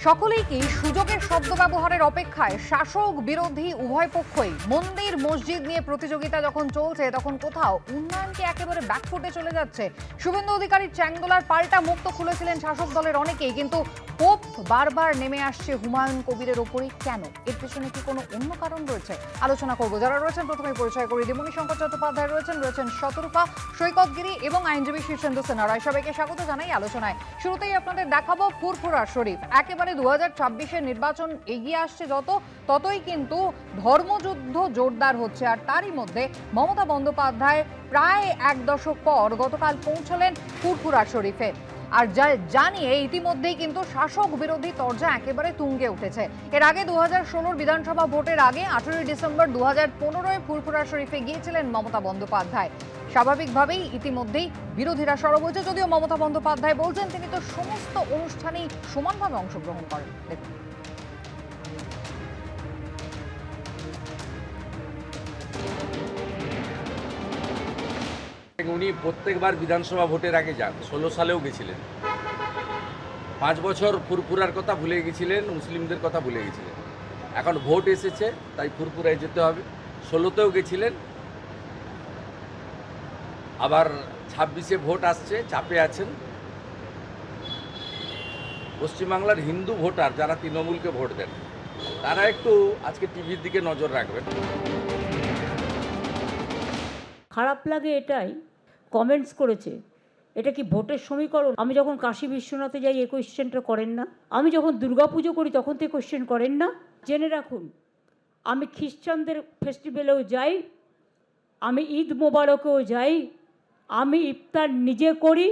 সকলেই কি সুযোগের শব্দ ব্যবহারের অপেক্ষায়? শাসক বিরোধী উভয় পক্ষই মন্দির মসজিদ নিয়ে প্রতিযোগিতা যখন চলছে তখন কোথাও উন্নয়নকে একেবারে ব্যাকফুটে চলে যাচ্ছে। শুভেন্দু অধিকারীর চ্যাংদোলার পাল্টা মুখ তো খুলেছিলেন শাসক দলের অনেকেই, কিন্তু কোপ বারবার নেমে আসছে হুমায়ুন কবিরের ওপরই কেন? এর পেছনে কি কোনো অন্য কারণ রয়েছে? আলোচনা করবো। যারা রয়েছেন প্রথমে পরিচয় করি দিই। মণিশঙ্কর চট্টোপাধ্যায় রয়েছেন শতরূপা, সৈকতগিরি এবং আইনজীবী শীর্ষেন্দু সেনা রায়। সবাইকে স্বাগত জানাই আলোচনায়। শুরুতেই আপনাদের দেখাবো ফুরফুরা শরীফ। একেবারে 2026-এর নির্বাচন এগিয়ে আসছে ততই কিন্তু ধর্মযুদ্ধ জোরদার হচ্ছে। আর তারই মধ্যে মমতা বন্দ্যোপাধ্যায় প্রায় এক দশক পর গতকাল পৌঁছলেন ফুরফুরা শরীফে। আর জানিয়ে ইতিমধ্যেই কিন্তু শাসক বিরোধী তরজা একেবারে তুঙ্গে উঠেছে। এর আগে 2016 বিধানসভা ভোটের আগে 18 ডিসেম্বর 2015 ফুরফুরা শরীফে গিয়েছিলেন মমতা বন্দ্যোপাধ্যায়। স্বাভাবিকভাবেই ইতিমধ্যেই বিরোধীরা সরব হয়েছে, যদিও মমতা বন্দ্যোপাধ্যায় বলছেন তিনি তো সমস্ত অনুষ্ঠানেই সমানভাবে অংশগ্রহণ করেন। দেখুন। উনি প্রত্যেকবার বিধানসভা ভোটের আগে যান। 16 সালেও গেছিলেন। 5 বছর ফুরফুরার কথা ভুলে গেছিলেন, মুসলিমদের কথা ভুলে গেছিলেন। এখন ভোট এসেছে, তাই ফুরফুরায় যেতে হবে। 16তেও গেছিলেন, আবার 26-এ ভোট আসছে, চাপে আছেন। পশ্চিমবাংলার হিন্দু ভোটার যারা তৃণমূলকে ভোট দেন, তারা একটু আজকে টিভির দিকে নজর রাখবেন। খারাপ লাগে এটাই, কমেন্টস করেছে এটা কি ভোটের সমীকরণ? আমি যখন কাশী বিশ্বনাথে যাই এই কোয়েশ্চেনটা করেন না, আমি যখন দুর্গাপুজো করি তখন তো কোয়েশ্চেন করেন না। জেনে রাখুন, আমি খ্রিস্টানদের ফেস্টিভ্যালেও যাই, আমি ঈদ মোবারকেও যাই, আমি ইফতার নিজে করি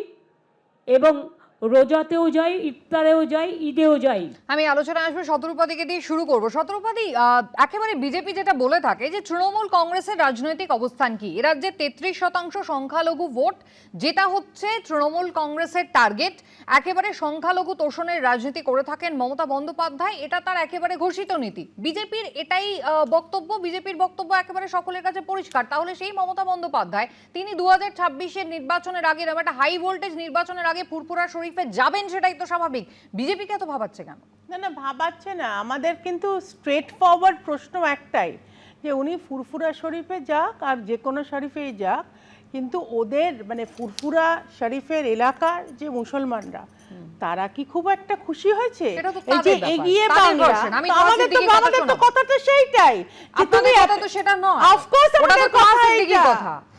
এবং রোজাতেও যাই, ইফতারেও যাই, ঈদেও যাই। আমি আলোচনা আসবো। শতরূপাদিকে দিয়ে শুরু করবো। শতরূপাদি, একেবারে বিজেপি যেটা বলে থাকে যে তৃণমূল কংগ্রেসের রাজনৈতিক অবস্থান কি? এ রাজ্যে 33% সংখ্যালঘু ভোট, যেটা হচ্ছে তৃণমূল কংগ্রেসের টার্গেট। একেবারে সংখ্যালঘু তোষণের রাজনীতি করে থাকেন মমতা বন্দ্যোপাধ্যায়, এটা তার একেবারে ঘোষিত নীতি। বিজেপির এটাই বক্তব্য। বিজেপির বক্তব্য একেবারে সকলের কাছে পরিষ্কার। তাহলে সেই মমতা বন্দ্যোপাধ্যায় তিনি 2026-এর নির্বাচনের আগে, একটা হাই ভোল্টেজ নির্বাচনের আগে ফুরফুরা শরীফে যাবেন, সেটাই তো স্বাভাবিক। বিজেপিকে এত ভাবাচ্ছে কেন? না ভাবাচ্ছে না, আমাদের কিন্তু স্ট্রেট ফরওয়ার্ড প্রশ্ন একটাই, যে উনি ফুরফুরা শরীফে যাক আর যে কোনো শরীফেই যাক, কিন্তু ওদের মানে ফুরফুরা শরীফের এলাকার যে মুসলমানরা, তারা কি খুব একটা খুশি হয়েছে এই যে এগিয়ে বাংলা? আমাদের তো কথাটা সেইটাই, যে তুমি কথা তো সেটা নয়। অফকোর্স আমাদের কথা এইটা।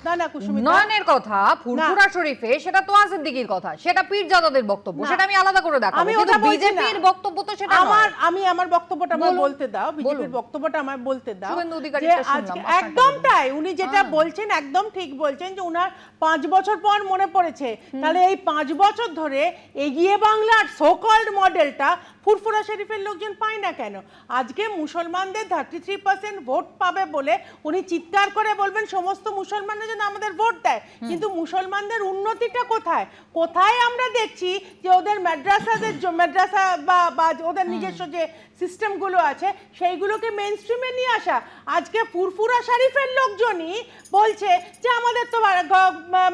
না উন্নয়নের কথা ফুরফুরা শরীফে, সেটা তো সিদ্দিকীর কথা, সেটা পীরজাদাদের বক্তব্য, সেটা আমি আলাদা করে দেখাবো। কিন্তু বিজেপির বক্তব্য তো সেটা নয়। আমার বক্তব্যটা আমায় বলতে দাও, বিজেপির বক্তব্যটা আমায় বলতে দাও। শুভেন্দু অধিকারীটা শুনলাম, একদম তাই, উনি যেটা বলছেন একদম ঠিক বলছেন, যে উনার 5 বছর পর মনে পড়েছে। তাহলে এই 5 বছর ধরে এগিয়ে বাংলার সো কল্ড মডেলটা ফুরফুরা শরীফের লোকজন পায় না কেন? আজকে মুসলমানদের 33% ভোট পাবে বলে উনি চিৎকার করে বলবেন সমস্ত মুসলমানরা যেন আমাদের ভোট দেয়, কিন্তু মুসলমানদের উন্নতিটা কোথায়? কোথায় আমরা দেখছি যে ওদের মাদ্রাসা বা ওদের নিজস্ব যে সিস্টেমগুলো আছে সেইগুলোকে মেইন স্ট্রিমে নিয়ে আসা। আজকে ফুরফুরা শরীফের লোকজনই বলছে যে আমাদের তো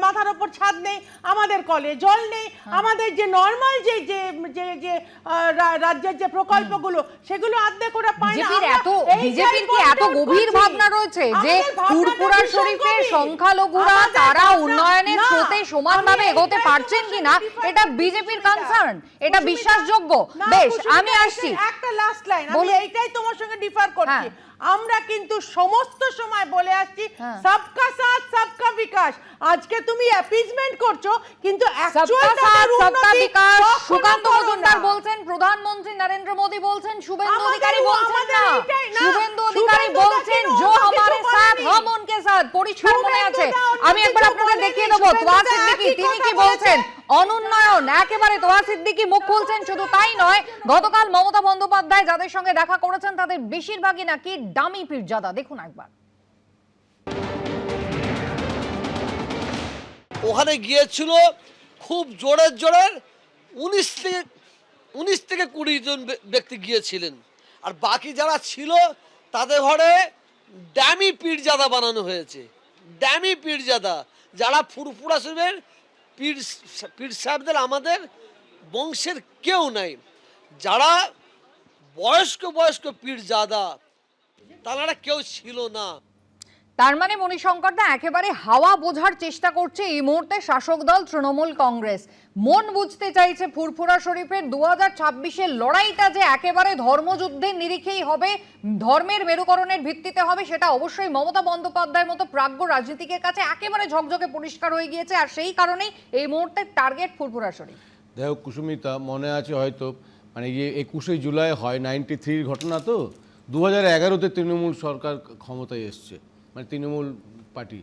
মাথার ওপর ছাদ নেই, আমাদের কলে জল নেই, আমাদের যে নর্মাল যে যে যে রাজ্যের যে প্রকল্পগুলো সেগুলো অর্ধেক ওরা পায় না। বিজেপির কি এত গভীর ভাবনা রয়েছে যে ফুরফুরা শরীফের সংখ্যালঘুরা তারা উন্নয়নের স্রোতে সমানভাবে এগোতে পারছেন কিনা, এটা বিজেপির কনসার্ন, এটা বিশ্বাসযোগ্য? বেশ, আমি আসছি একটা লাস্ট লাইন, আমি এইটাই তোমার সঙ্গে ডিফার করছি। আমরা কিন্তু সমস্ত সময় বলে আসছি সবকা সাথ সবকা বিকাশ। আজকে তুমি অ্যাপিজমেন্ট করছো, কিন্তু অ্যাকচুয়াল সবকা বিকাশ সুকান্ত মজুমদার বলছেন, প্রধানমন্ত্রী নরেন্দ্র মোদী বলছেন, শুভেন্দু অধিকারী বলছেন না। শুভেন্দু অধিকারী বলছেন जो हमारे साथ हम उनके साथ। পরিষ্কার মনে আছে। আমি একবার আপনাদের দেখিয়ে দেবো তোয়া সিদ্দিকী তিনি কি বলছেন। অনুন্নয়ন একেবারে তোয়া সিদ্দিকী মুখ খুলছেন। শুধু তাই নয়, গতকাল মমতা বন্দ্যোপাধ্যায় যাদের সঙ্গে দেখা করেছেন তাদের বেশিরভাগই নাকি ডামি পীরজাদা। দেখুন একবার। ওখানে গিয়েছিল খুব জোরের 19 থেকে 20 জন ব্যক্তি গিয়েছিলেন, আর বাকি যারা ছিল তাদের ঘরে ড্যামি পীরজাদা বানানো হয়েছে। ড্যামি পীরজাদা যারা ফুরফুরা শরীফের পীর সাহেবদের আমাদের বংশের কেউ নাই, যারা বয়স্ক বয়স্ক পীরজাদা তারা কেউ ছিল না। তার মানে মণিশঙ্করদা একেবারে হাওয়া বোঝার চেষ্টা করছে এই মুহূর্তে শাসক দল তৃণমূল কংগ্রেস। মন বুঝতে চাইছে ফুরফুরা শরীফের 2026-এর লড়াইটা যে একেবারে ধর্মযুদ্ধের নিরিখেই হবে, ধর্মের মেরুকরণের ভিত্তিতে হবে, সেটা অবশ্যই মমতা বন্দ্যোপাধ্যায়ের মতো প্রাজ্ঞ রাজনীতিকের কাছে একেবারে ঝকঝকে পরিষ্কার হয়ে গিয়েছে। আর সেই কারণেই এই মুহূর্তে টার্গেট ফুরফুরা শরীফ। দেখো কুসুমিতা, মনে আছে হয়তো মানে 21শে জুলাই হয় 93-র ঘটনা, তো 2011-তে তৃণমূল সরকার ক্ষমতায় এসছে, মানে তৃণমূল পার্টি।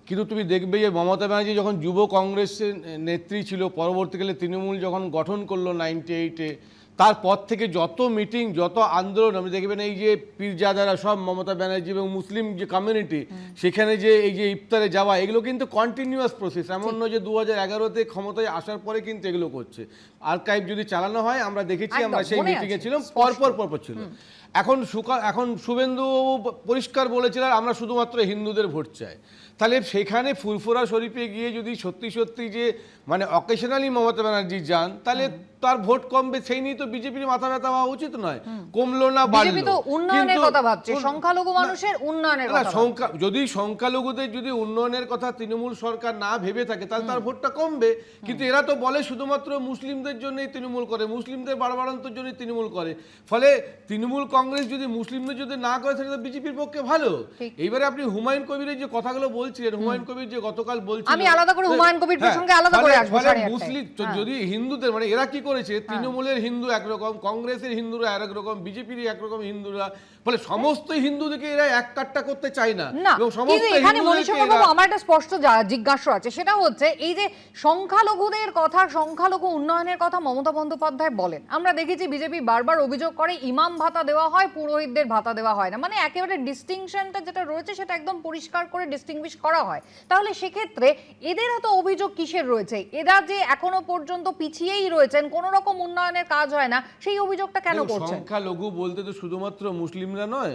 কিন্তু তুমি দেখবে যে মমতা ব্যানার্জি যখন যুব কংগ্রেসের নেত্রী ছিল, পরবর্তীকালে তৃণমূল যখন গঠন করলো 98-এ, তারপর থেকে যত মিটিং, যত আন্দোলন আপনি দেখবেন, এই যে পীরজাদারা সব মমতা ব্যানার্জি এবং মুসলিম যে কমিউনিটি, সেখানে যে এই যে ইফতারে যাওয়া, এগুলো কিন্তু কন্টিনিউয়াস প্রসেস। এমন নয় যে 2011-তে ক্ষমতায় আসার পরে কিন্তু এগুলো করছে। আর্কাইভ যদি চালানো হয়, আমরা দেখেছি, আমরা সেই মিটিংয়ে ছিলাম, পরপর ছিল। এখন শুভেন্দু পরিষ্কার বলেছিলেন আমরা শুধুমাত্র হিন্দুদের ভোট চাই। তাহলে সেখানে ফুরফুরা শরীফে গিয়ে যদি সত্যি যে মানে অকেশনালি মমতা ব্যানার্জি যান, তাহলে তার ভোট কমবে, সেই নিয়ে তো বিজেপির মাথা ব্যথা হওয়া উচিত নয়। কমলো না বাড়লো, বিজেপি তো উন্নয়নের কথা ভাবছে, সংখ্যালঘু মানুষের উন্নয়নের কথা। যদি সংখ্যালঘুদের যদি উন্নয়নের কথা তৃণমূল সরকার না ভেবে থাকে, তাহলে তার ভোটটা কমবে। কিন্তু এরা তো বলে শুধুমাত্র মুসলিমদের জন্যই তৃণমূল করে, মুসলিমদের বাড়বাড়ান্তর জন্যই তৃণমূল করে। ফলে তৃণমূল কংগ্রেস যদি মুসলিমদের যদি না করে থাকে, তো বিজেপির পক্ষে ভালো। এইবারে আপনি হুমায়ুন কবিরের যে কথাগুলো বলছিলেন, হুমায়ুন কবির যে গতকাল বলছিলেন, আমি আলাদা করে হুমায়ুন কবির প্রসঙ্গে আলাদা করে আসবো। মুসলিম যদি হিন্দুদের মানে এরা কি করেছে, তৃণমূলের হিন্দু একরকম, কংগ্রেসের হিন্দুরা আরেক রকম, বিজেপির একরকম হিন্দুরা, ফলে সমস্ত হিন্দুদেরকে এরা এক কাট্টা করতে চায় না। এবং সমস্ত এখানে মনীষবাবু আমার একটা স্পষ্ট জিজ্ঞাসা আছে, সেটা হচ্ছে এই যে সংখ্যালঘুদের কথা, সংখ্যালঘু উন্নয়নের কথা মমতা বন্দ্যোপাধ্যায় বলেন, আমরা দেখেছি বিজেপি বারবার অভিযোগ করে ইমাম ভাতা দেওয়া হয়, পুরোহিতদের ভাতা দেওয়া হয় না। মানে একেবারে ডিস্টিংশনটা যেটা রয়েছে সেটা একদম পরিষ্কার করে ডিস্টিংগুইশ করা হয়। তাহলে সেক্ষেত্রে এদের এত অভিযোগ কিসের রয়েছে? এরা যে এখনো পর্যন্ত পিছিয়েই রয়েছেন, কোন রকম উন্নয়নের কাজ হয় না, সেই অভিযোগটা কেন করছেন? সংখ্যালঘু বলতে তো শুধুমাত্র মুসলিমরা নয়,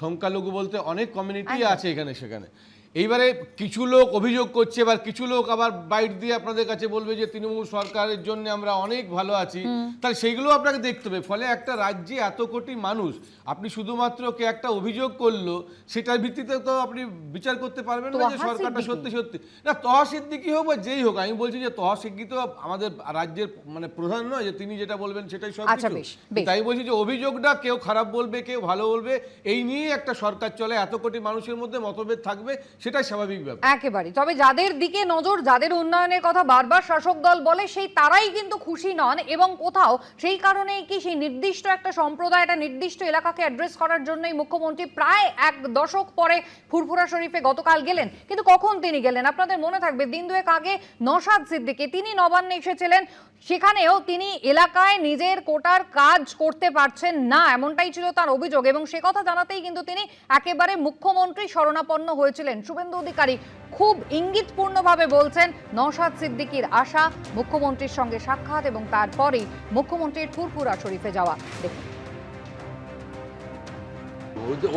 সংখ্যালঘু বলতে অনেক কমিউনিটি আছে এখানে সেখানে। এইবারে কিছু লোক অভিযোগ করছে, এবার কিছু লোক আবার বাইট দিয়ে আপনাদের কাছে বলবে যে তৃণমূল সরকারের জন্য আমরা অনেক ভালো আছি। তাহলে সেইগুলো আপনাকে দেখতে হবে। ফলে একটা রাজ্যে এত কোটি মানুষ, আপনি শুধুমাত্র কে একটা অভিযোগ করলো সেটার ভিত্তিতে তো আপনি বিচার করতে পারবেন না যে সরকারটা সত্যি না। তহা সিদ্দিকী হোক বা যেই হোক, আমি বলছি যে তহা সিদ্দিকী তো আমাদের রাজ্যের মানে প্রধান নয় যে তিনি যেটা বলবেন সেটাই সব কিছু। তাই বলছি যে অভিযোগটা কেউ খারাপ বলবে, কেউ ভালো বলবে, এই নিয়ে একটা সরকার চলে। এত কোটি মানুষের মধ্যে মতভেদ থাকবে, সেটাই স্বাভাবিক ব্যাপার একেবারে। তবে যাদের দিকে নজর, যাদের উন্নয়নের কথা বারবার শাসক দল বলে, সেই তারাই কিন্তু খুশি নন। এবং কোথাও সেই কারণেই কি সেই নির্দিষ্ট একটা সম্প্রদায়, একটা নির্দিষ্ট এলাকাকে অ্যাড্রেস করার জন্যই মুখ্যমন্ত্রী প্রায় 1 দশক পরে ফুরফুরা শরীফে গতকাল গেলেন। কিন্তু কখন তিনি গেলেন? আপনাদের মনে থাকবে দিন দুয়েক আগে নওশাদ সিদ্দিকী তিনি নবান্নে এসেছিলেন, সেখানেও তিনি এলাকায় নিজের কোটার কাজ করতে পারছেন না, এমনটাই ছিল তার অভিযোগ। এবং সে কথা জানাতেই কিন্তু তিনি একেবারে মুখ্যমন্ত্রী শরণাপন্ন হয়েছিলেন। শুভেন্দু অধিকারী খুব ইঙ্গিতপূর্ণভাবে বলছেন নওশাদ সিদ্দিকীর আশা মুখ্যমন্ত্রীর সঙ্গে সাক্ষাৎ এবং তারপরেই মুখ্যমন্ত্রীর ফুরফুরা শরীফে যাওয়া। দেখুন,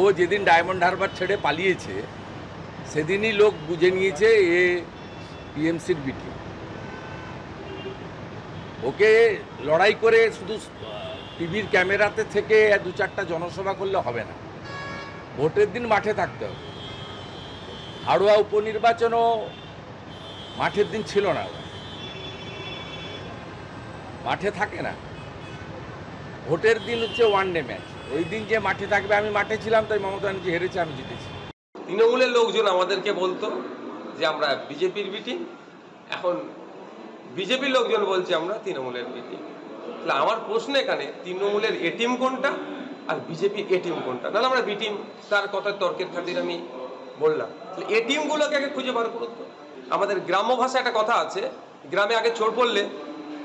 ও যেদিন ডায়মন্ড হারবার ছেড়ে পালিয়েছে, সেদিনই লোক বুঝে নিয়েছে এ টিএমসির বিটি। ওকে লড়াই করে শুধু টিভির ক্যামেরাতে থেকে 2-4টা জনসভা করলে হবে না, ভোটের দিন মাঠে থাকতে হবে। হাড়ুয়া উপনির্বাচনও মাঠের দিন ছিল না, মাঠে থাকে না। ভোটের দিন হচ্ছে ওয়ান ডে ম্যাচ, ওই দিন যে মাঠে থাকবে। আমি মাঠে ছিলাম, তাই মমতা ব্যানার্জি হেরেছে, আমি জিতেছি। তৃণমূলের লোকজন আমাদেরকে বলতো যে আমরা বিজেপির বিটি, এখন বিজেপির লোকজন বলছে আমরা তৃণমূলের বিটি। তাহলে আমার প্রশ্ন এখানে, তৃণমূলের এ টিম কোনটা আর বিজেপির এ টিম কোনটা? নাহলে আমরা বি টিম, তার কথা তর্কের খাতির আমি বললাম। তাহলে এ টিমগুলোকে আগে খুঁজে বার করুন। আমাদের গ্রাম্য ভাষায় একটা কথা আছে, গ্রামে আগে চোর পড়লে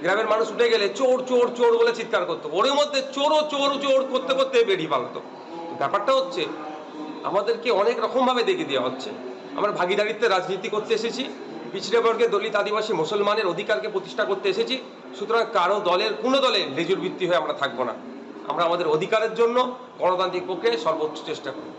গ্রামের মানুষ উঠে গেলে চোর চোর চোর বলে চিৎকার করতো, ওর মধ্যে চোরও চোর চোর করতে করতে বেরিয়ে পালতো। ব্যাপারটা হচ্ছে আমাদেরকে অনেক রকমভাবে দেখিয়ে দেওয়া হচ্ছে। আমরা ভাগিদারিত্বে রাজনীতি করতে এসেছি, পিছিয়ে বর্গের দলিত আদিবাসী মুসলমানের অধিকারকে প্রতিষ্ঠা করতে এসেছি। সুতরাং কারো দলের কোনো দলে লেজুর ভিত্তি হয়ে আমরা থাকবো না। আমরা আমাদের অধিকারের জন্য গণতান্ত্রিক পক্ষে সর্বোচ্চ চেষ্টা করি।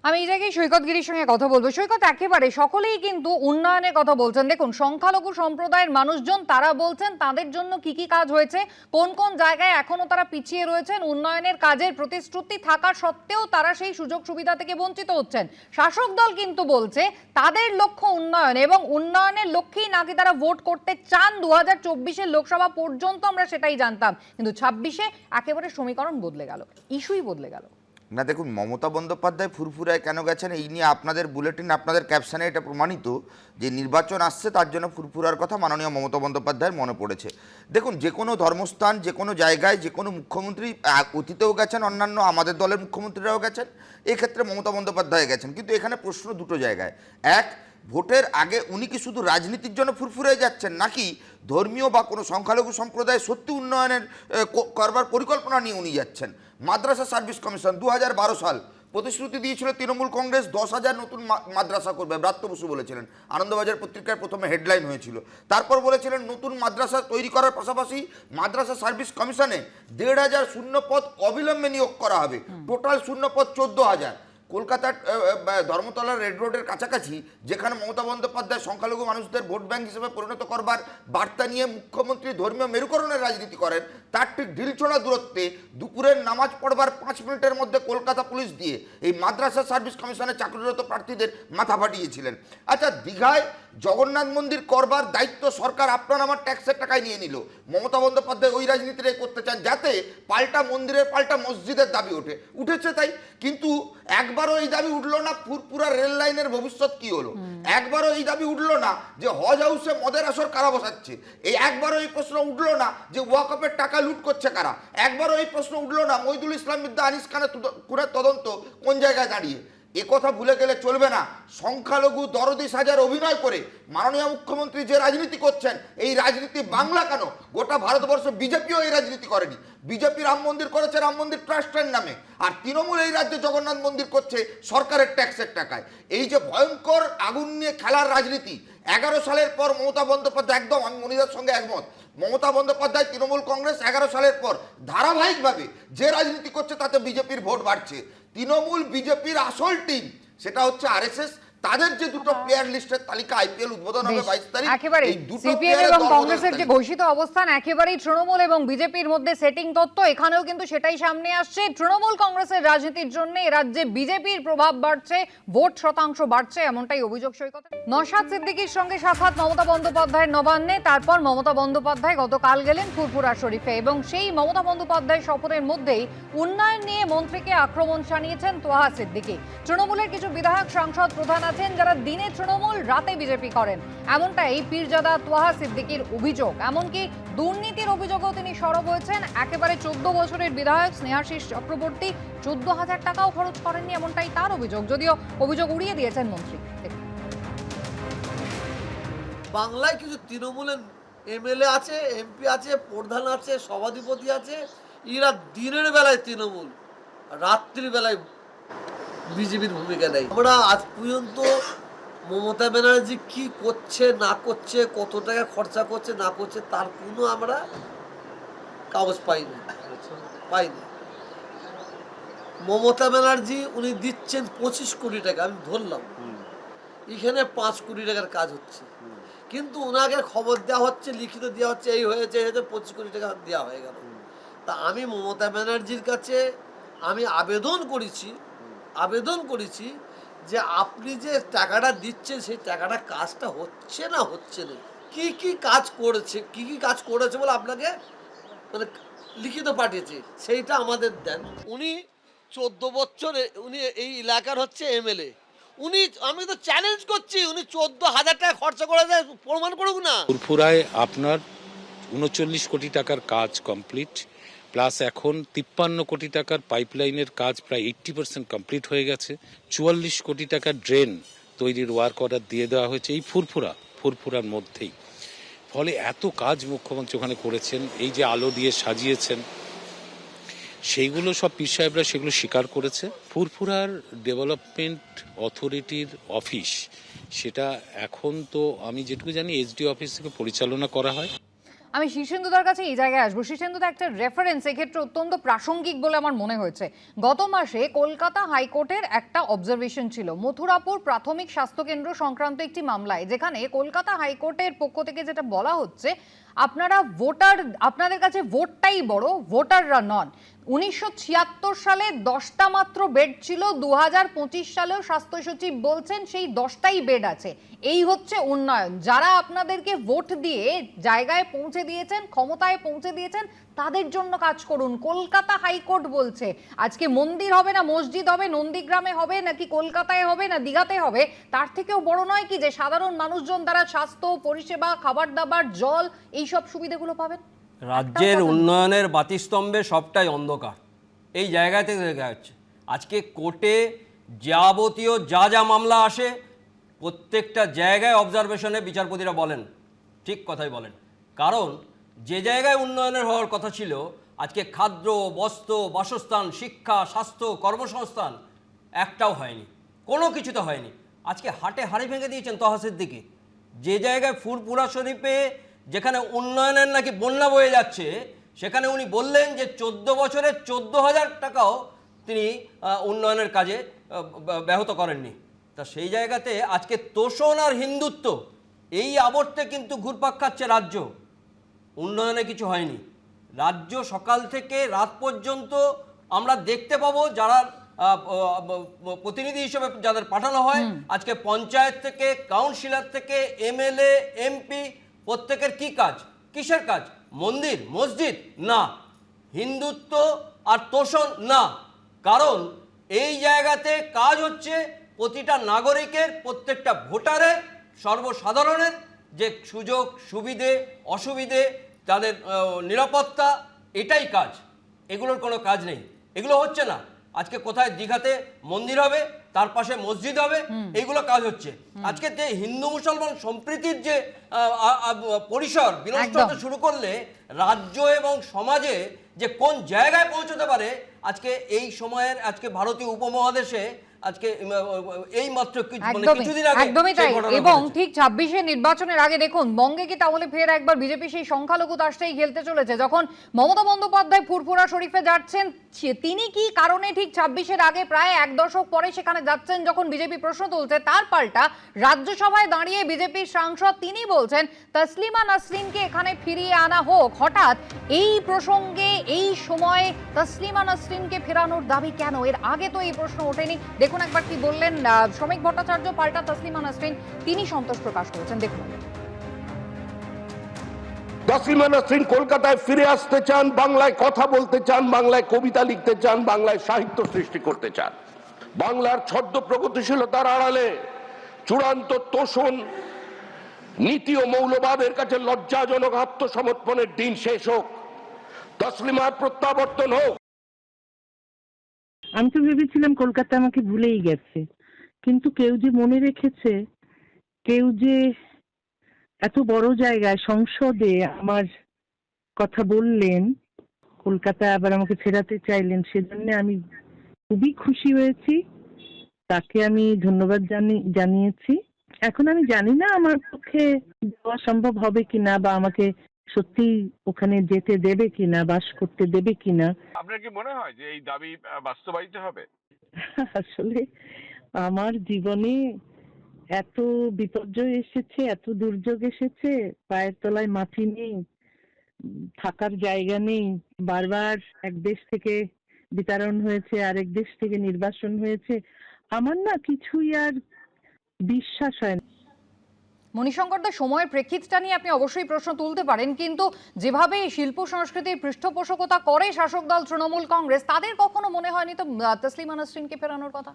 আমি এই জায়গায় সৈকত গিরির সঙ্গে কথা বলবো। সৈকত, একেবারে সকলেই কিন্তু উন্নয়নের কথা বলছেন। দেখুন, সংখ্যালঘু সম্প্রদায়ের মানুষজন তারা বলছেন তাদের জন্য কি কি কাজ হয়েছে, কোন কোন জায়গায় এখনো তারা পিছিয়ে রয়েছেন, উন্নয়নের কাজের প্রতিশ্রুতি থাকা সত্ত্বেও তারা সেই সুযোগ সুবিধা থেকে বঞ্চিত হচ্ছেন। শাসক দল কিন্তু বলছে তাদের লক্ষ্য উন্নয়ন, এবং উন্নয়নের লক্ষ্যেই নাকি তারা ভোট করতে চান। 2024-এর লোকসভা পর্যন্ত আমরা সেটাই জানতাম, কিন্তু 26-এ একেবারে সমীকরণ বদলে গেল, ইস্যুই বদলে গেল। না দেখুন, মমতা বন্দ্যোপাধ্যায় ফুরফুরায় কেন গেছেন এই নিয়ে আপনাদের বুলেটিন, আপনাদের ক্যাপশনে এটা প্রমাণিত যে নির্বাচন আসছে, তার জন্য ফুরফুরার কথা মাননীয় মমতা বন্দ্যোপাধ্যায়ের মনে পড়েছে। দেখুন, যে কোনো ধর্মস্থান, যে কোনো জায়গায়, যে কোনো মুখ্যমন্ত্রী অতীতেও গেছেন, অন্যান্য আমাদের দলের মুখ্যমন্ত্রীরাও গেছেন, এক্ষেত্রে মমতা বন্দ্যোপাধ্যায় গেছেন। কিন্তু এখানে প্রশ্ন দুটো জায়গায়। এক, ভোটের আগে উনি কি শুধু রাজনীতির জন্য ফুরফুরে যাচ্ছেন, নাকি ধর্মীয় বা কোনো সংখ্যালঘু সম্প্রদায় সত্যি উন্নয়নের করবার পরিকল্পনা নিয়ে উনি যাচ্ছেন? মাদ্রাসা সার্ভিস কমিশন 2012 সাল প্রতিশ্রুতি দিয়েছিল তৃণমূল কংগ্রেস 10,000 নতুন মাদ্রাসা করবে, ব্রাত্য বসু বলেছিলেন, আনন্দবাজার পত্রিকায় প্রথমে হেডলাইন হয়েছিল। তারপর বলেছিলেন নতুন মাদ্রাসা তৈরি করার পাশাপাশি মাদ্রাসা সার্ভিস কমিশনে 1,500 শূন্যপদ অবিলম্বে নিয়োগ করা হবে। টোটাল শূন্যপদ 14,000। কলকাতার ধর্মতলার রেড রোডের কাছাকাছি, যেখানে মমতা বন্দ্যোপাধ্যায় সংখ্যালঘু মানুষদের ভোট ব্যাংক হিসেবে পরিণত করবার বার্তা নিয়ে মুখ্যমন্ত্রী ধর্মীয় মেরুকরণের রাজনীতি করেন, তার ঠিক ঢিলছোড়া দূরত্বে দুপুরের নামাজ পড়বার 5 মিনিটের মধ্যে কলকাতা পুলিশ দিয়ে এই মাদ্রাসা সার্ভিস কমিশনে চাকরিরত প্রার্থীদের মাথা ফাটিয়েছিলেন। আচ্ছা, দীঘায় জগন্নাথ মন্দির করবার দায়িত্ব সরকার আপনার আমার ট্যাক্সের টাকায় নিয়ে নিল। মমতা বন্দ্যোপাধ্যায় ওই রাজনীতিটাই করতে চান, যাতে পাল্টা মন্দিরের পাল্টা মসজিদের দাবি উঠেছে তাই। কিন্তু একবারও এই দাবি উঠলো না ফুরপুরা রেল লাইনের ভবিষ্যৎ কি হলো, একবারও এই দাবি উঠলো না যে হজ হাউসে মদের আসর কারা বসাচ্ছে, এই একবারও এই প্রশ্ন উঠলো না যে ওয়াকফের টাকা লুট করছে কারা, একবারও এই প্রশ্ন উঠলো না মইদুল ইসলাম বিদ্যা আনিস খানের তদন্ত কোন জায়গায় দাঁড়িয়ে। একথা ভুলে গেলে চলবে না। সংখ্যালঘু দরদি সাজার অভিনয় করে মাননীয় মুখ্যমন্ত্রী যে রাজনীতি করছেন, এই রাজনীতি বাংলা কেন, গোটা ভারতবর্ষে বিজেপিও এই রাজনীতি করেনি। বিজেপি রাম মন্দির করেছে রাম মন্দির ট্রাস্টের নামে, আর তৃণমূল এই রাজ্যে জগন্নাথ মন্দির করছে সরকারের ট্যাক্সের টাকায়। এই যে ভয়ঙ্কর আগুন নিয়ে খেলার রাজনীতি, 11 সালের পর মমতা বন্দ্যোপাধ্যায়, একদম আমি মনিদার সঙ্গে একমত, মমতা বন্দ্যোপাধ্যায় তৃণমূল কংগ্রেস 11 সালের পর ধারাবাহিকভাবে যে রাজনীতি করছে তাতে বিজেপির ভোট বাড়ছে। তৃণমূল বিজেপির আসল টিম সেটা হচ্ছে আরএসএস, তাদের যে দুটো প্লেয়ার লিস্টের তালিকা আইপিএল উদ্বোধন হবে 22 তারিখ, একেবারে এই দুটো সিপিএম এবং কংগ্রেসের যে ঘোষিত অবস্থান, একেবারেই তৃণমূল এবং বিজেপির মধ্যে সেটিং তত্ত্ব, এখানেও কিন্তু সেটাই সামনে আসছে। তৃণমূল কংগ্রেসের রাজনীতির জন্য রাজ্যে বিজেপির প্রভাব বাড়ছে, ভোট শতাংশ বাড়ছে, এমনটাই অভিযোগ সৈকত। নওশাদ সিদ্দিকীর সঙ্গে সাক্ষাৎ মমতা বন্দ্যোপাধ্যায়ের নবান্নে, তারপর মমতা বন্দ্যোপাধ্যায় গতকাল গেলেন ফুরফুরা শরীফে, এবং সেই মমতা বন্দ্যোপাধ্যায় শপথের মধ্যেই উন্নয়ন নিয়ে মন্ত্রীকে আক্রমণ শানিয়েছেন তোহা সিদ্দিকী। তৃণমূলের কিছু বিধায়ক, সাংসদ, প্রধান আছেন যারা দিনে তৃণমূল রাতে বিজেপি করেন, এমনটাই পীরজাদা তোহা সিদ্দিকীর অভিযোগ। এমনকি দুর্নীতির অভিযোগও তিনি সরব হয়েছেন। একেবারে 14 বছরের বিধায়ক স্নেহাশিস চক্রবর্তী 14,000 টাকাও খরচ করেননি, এমনটাই তার অভিযোগ, যদিও অভিযোগ উড়িয়ে দিয়েছেন মন্ত্রী। বাংলায় কিছু তৃণমূলের এমএলএ আছে, এমপি আছে, প্রধান আছে, সভাধিপতি আছে, এরা দিনের বেলায় তৃণমূল, রাত্রির বেলায় বিজেপির ভূমিকা নেই। আমরা আজ পর্যন্ত মমতা ব্যানার্জি কি করছে না করছে, কত টাকা খরচা করছে না করছে, তার কোনো আমরা কাগজ পাইনি। মমতা ব্যানার্জি উনি দিচ্ছেন 25 কোটি টাকা, আমি ধরলাম এখানে 5 কোটি টাকার কাজ হচ্ছে, কিন্তু ওনাকে খবর দেওয়া হচ্ছে, লিখিত দেওয়া হচ্ছে, এই হয়েছে 25 কোটি টাকা দেওয়া হয়ে গেল। তা আমি মমতা ব্যানার্জির কাছে আমি আবেদন করেছি যে আপনি যে টাকাটা দিচ্ছেন সেই টাকাটা কাজটা হচ্ছে না কি কি কাজ করেছে বলে আপনাকে মানে লিখিত পাঠিয়েছে, সেইটা আমাদের দেন। উনি 14 বছর উনি এই এলাকার হচ্ছে এমএলএ, আমি তো চ্যালেঞ্জ করছি উনি 14,000 টাকা খরচা করেছে, প্রমাণ করুক না। ফুরফুরায় আপনার 39 কোটি টাকার কাজ কমপ্লিট, প্লাস এখন 53 কোটি টাকার পাইপলাইনের কাজ প্রায় 80% কমপ্লিট হয়ে গেছে। 44 কোটি টাকার ড্রেন তৈরির ওয়ার্ক অর্ডার দিয়ে দেওয়া হয়েছে এই ফুরফুরার মধ্যেই। ফলে এত কাজ মুখ্যমন্ত্রী ওখানে করেছেন, এই যে আলো দিয়ে সাজিয়েছেন, সেইগুলো সব পীর সাহেবরা সেগুলো স্বীকার করেছে। ফুরফুরার ডেভেলপমেন্ট অথরিটির অফিস, সেটা এখন তো আমি যেটুকু জানি এসডি অফিস থেকে পরিচালনা করা হয়। আমি শীর্ষেন্দুদার কাছে এই জায়গায় আসবো। শীর্ষেন্দুদা, একটা রেফারেন্স এক্ষেত্রে অত্যন্ত প্রাসঙ্গিক বলে আমার মনে হয়েছে। গত মাসে কলকাতা হাইকোর্টের একটা অবজারভেশন ছিল মথুরাপুর প্রাথমিক স্বাস্থ্যকেন্দ্র সংক্রান্ত একটি মামলায়, যেখানে কলকাতা হাইকোর্টের পক্ষ থেকে যেটা বলা হচ্ছে, আপনারা ভোটার, আপনাদের কাছে ভোটটাই বড়, ভোটাররা নন। 1976 সালে 10টা মাত্র বেড ছিল, 2025 সালেও স্বাস্থ্য সচিব বলছেন সেই 10টাই বেড আছে। এই হচ্ছে উন্নয়ন। যারা আপনাদেরকে ভোট দিয়ে জায়গায় পৌঁছে দিয়েছেন, ক্ষমতায় পৌঁছে দিয়েছেন, তাদের জন্য কাজ করুন। কলকাতা হাইকোর্ট বলছে আজকে মন্দির হবে না মসজিদ হবে, নন্দীগ্রামে হবে নাকি কলকাতায় হবে না দীঘাতে হবে, তার থেকেও বড় নয় কি যে সাধারণ মানুষজন দ্বারা স্বাস্থ্য পরিষেবা, খাবার দাবার, জল, এইসব সুবিধাগুলো পাবেন? রাজ্যের উন্নয়নের বাতিস্তম্ভে সবটাই অন্ধকার, এই জায়গাতে দেখা যাচ্ছে। আজকে কোর্টে যাবতীয় যা যা মামলা আসে, প্রত্যেকটা জায়গায় অবজারভেশনে বিচারপতিরা বলেন, ঠিক কথাই বলেন। কারণ যে জায়গায় উন্নয়নের হওয়ার কথা ছিল, আজকে খাদ্য, বস্ত্র, বাসস্থান, শিক্ষা, স্বাস্থ্য, কর্মসংস্থান একটাও হয়নি, কোনো কিছুতে হয়নি। আজকে হাটে হাড়ি ভেঙে দিয়েছেন তহাসের দিকে। যে জায়গায় ফুরপুরা শরীফে যেখানে উন্নয়নের নাকি বন্যা বয়ে যাচ্ছে, সেখানে উনি বললেন যে 14 বছরে 14,000 টাকাও তিনি উন্নয়নের কাজে ব্যাহত করেননি। তা সেই জায়গাতে আজকে তোষণ আর হিন্দুত্ব, এই আবর্তে কিন্তু ঘুরপাক খাচ্ছে রাজ্য। উন্নয়নে কিছু হয়নি। রাজ্য সকাল থেকে রাত পর্যন্ত আমরা দেখতে পাবো যারা প্রতিনিধি হিসেবে যাদের পাঠানো হয়, আজকে পঞ্চায়েত থেকে, কাউন্সিলর থেকে, এমএলএ, এমপি, প্রত্যেকের কি কাজ, কিসের কাজ? মন্দির মসজিদ না, হিন্দুত্ব আর তোষণ না। কারণ এই জায়গাতে কাজ হচ্ছে প্রতিটা নাগরিকের, প্রত্যেকটা ভোটারের, সর্বসাধারণের যে সুযোগ সুবিধে অসুবিধে, তাদের নিরাপত্তা, এটাই কাজ। এগুলোর কোনো কাজ নেই, এগুলো হচ্ছে না। আজকে কোথায় দীঘাতে মন্দির হবে, তার পাশে মসজিদ হবে, এইগুলো কাজ হচ্ছে। আজকে যে হিন্দু মুসলমান সম্প্রীতির যে পরিসর বিনষ্ট হতে শুরু করলে, রাজ্য এবং সমাজে যে কোন জায়গায় পৌঁছতে পারে, আজকে এই সময়ের, আজকে ভারতীয় উপমহাদেশে আজকে এই মাত্র কিছুদিন আগে একদমই তাই। এবং ঠিক 26-এর নির্বাচনের আগে দেখুন বঙ্গে কি তাহলে ফের একবার বিজেপি সেই সংখ্যালঘু তাসটাই খেলতে চলেছে। যখন মমতা বন্দ্যোপাধ্যায় ফুরফুরা শরীফে যাচ্ছেন, তিনি কি কারণে ঠিক 26-এর আগে প্রায় 1 দশক পরে সেখানে যাচ্ছেন, যখন বিজেপি প্রশ্ন তুলছে, তার পাল্টা রাজ্যসভায় দাঁড়িয়ে বিজেপির সাংসদ তিনি বলছেন তসলিমা নাসরিনকে এখানে ফিরিয়ে আনা হোক। হঠাৎ এই প্রসঙ্গে এই সময়ে তসলিমা নাসরিনকে ফেরানোর দাবি কেন? এর আগে তো এই প্রশ্ন ওঠেনি। দেখুন একবার কি বললেন শ্রমিক ভট্টাচার্য, পাল্টা তসলিমা নাসরিন তিনি সন্তোষ প্রকাশ করেছেন। দেখুন। তসলিমা নাসরিন কলকাতায় ফিরে আসতে চান, বাংলায় কথা বলতে চান, বাংলায় কবিতা লিখতে চান, বাংলায় সাহিত্য সৃষ্টি করতে চান। বাংলার ছদ্ম প্রগতিশীলতার আড়ালে চূড়ান্ত তোষণ, নীতি ও মৌলবাদের কাছে লজ্জাজনক আত্মসমর্পণের দিন শেষ হোক, তসলিমার প্রত্যাবর্তন হোক। আমি তো ভেবেছিলাম কলকাতা আমাকে ভুলেই গেছে, কিন্তু কেউ যে মনে রেখেছে, কেউ যে এত বড় জায়গায় সংসদে আমার কথা বললেন, কলকাতা আবার আমাকে ফেরাতে চাইলেন, সেজন্য আমি খুবই খুশি হয়েছি। তাকে আমি ধন্যবাদ জানিয়েছি। এখন আমি জানি না আমার পক্ষে যাওয়া সম্ভব হবে কিনা, বা আমাকে সত্যি ওখানে যেতে দেবে কিনা, বাস করতে দেবে কিনা। আপনার কি মনে হয় যে এই দাবি বাস্তবায়িত হবে? আসলে আমার জীবনে এত বিপর্যয় এসেছে, এত দুর্যোগ এসেছে, পায়ের তলায় মাটি নেই, থাকার জায়গা নেই, বারবার এক দেশ থেকে বিতাড়ন হয়েছে, আরেক দেশ থেকে নির্বাসন হয়েছে, আমার না কিছুই আর বিশ্বাস হয় না। মণিশঙ্করদা, সময়ের প্রেক্ষিতটা নিয়ে আপনি অবশ্যই প্রশ্ন তুলতে পারেন, কিন্তু যেভাবে শিল্প সংস্কৃতির পৃষ্ঠপোষকতা করে শাসক দল তৃণমূল কংগ্রেস, তাদের কখনো মনে হয়নি তো তসলিমা নাসরিনকে ফেরানোর কথা?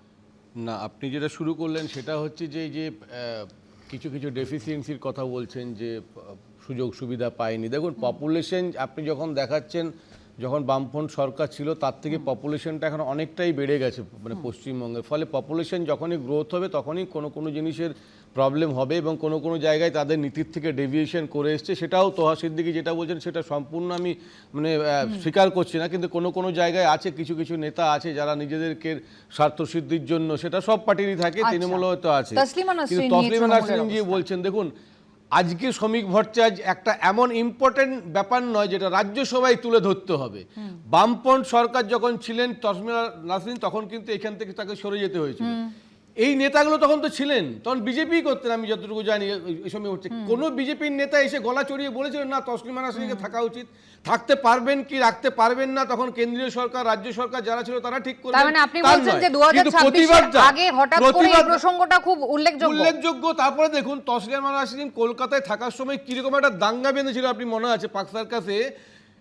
না, আপনি যেটা শুরু করলেন সেটা হচ্ছে যে কিছু কিছু ডেফিসিয়েন্সির কথা বলছেন, যে সুযোগ সুবিধা পায়নি। দেখুন, পপুলেশন আপনি যখন দেখাচ্ছেন, যখন বামফ্রন্ট সরকার ছিল তার থেকে পপুলেশনটা এখন অনেকটাই বেড়ে গেছে মানে পশ্চিমবঙ্গের। ফলে পপুলেশন যখনই গ্রোথ হবে তখনই কোনো কোনো জিনিসের প্রবলেম হবে, এবং কোনো কোনো জায়গায় তাদের নীতির থেকে ডেভিয়েশন করে এসছে। সেটাও তোহা সিদ্দিকী যেটা বলছেন সেটা সম্পূর্ণ আমি মানে স্বীকার করছি না, কিন্তু কোনো কোনো জায়গায় আছে, কিছু কিছু নেতা আছে যারা নিজেদেরকে স্বার্থসিদ্ধির জন্য, সেটা সব পার্টিরই থাকে, তৃণমূলও তো আছে। কিন্তু তসলিমা নাসরিন জি বলছেন, দেখুন আজকে শ্রমিক ভট্টাচার্য একটা এমন ইম্পর্টেন্ট ব্যাপার নয় যেটা রাজ্যসভায় তুলে ধরতে হবে। বামপন্থ সরকার যখন ছিলেন তসলিমা নাসরিন, তখন কিন্তু এখান থেকে তাকে সরে যেতে হয়েছিল। এই নেতাগুলো তখন তো ছিলেন, তখন বিজেপি করতেন, আমি যতটুকু জানি এই সময় হচ্ছে। কোনো বিজেপির নেতা এসে গলা চড়িয়ে বলেছিলেন না তসলিমা নাসরিনকে থাকা উচিত? থাকতে পারবেন কি রাখতে পারবেন না তখন কেন্দ্রীয় সরকার রাজ্য সরকার যারা ছিল তারা ঠিক করবেন। তার মানে আপনি বলছেন যে 2026 আগে হঠাৎ করে এই প্রসঙ্গটা খুব উল্লেখযোগ্য। তারপরে দেখুন তসলিমা নাসরিন কলকাতায় থাকার সময় কিরকম একটা দাঙ্গা বেঁধেছিল আপনি মনে আছে পাক সার্কাসে।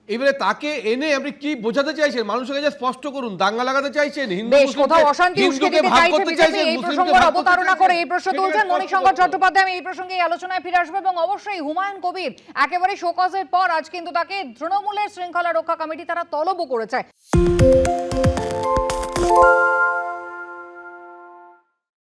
এবারে তাকে এনে আপনি কি বোঝাতে চাইছেন? মানুষের কাছে স্পষ্ট করুন, দাঙ্গা লাগাতে চাইছেন, কোথাও অশান্তি উস্কে দিতে চাইছে বিজেপি, এই প্রসঙ্গের অবতারণা করে এই প্রশ্ন তুলছেন মণিশঙ্কর চট্টোপাধ্যায়। আমি এই প্রসঙ্গে এই আলোচনায় ফিরে আসবো এবং অবশ্যই হুমায়ুন কবির একেবারে শোকজের পর আজ কিন্তু তাকে তৃণমূলের শৃঙ্খলা রক্ষা কমিটি তারা তলবও করেছে।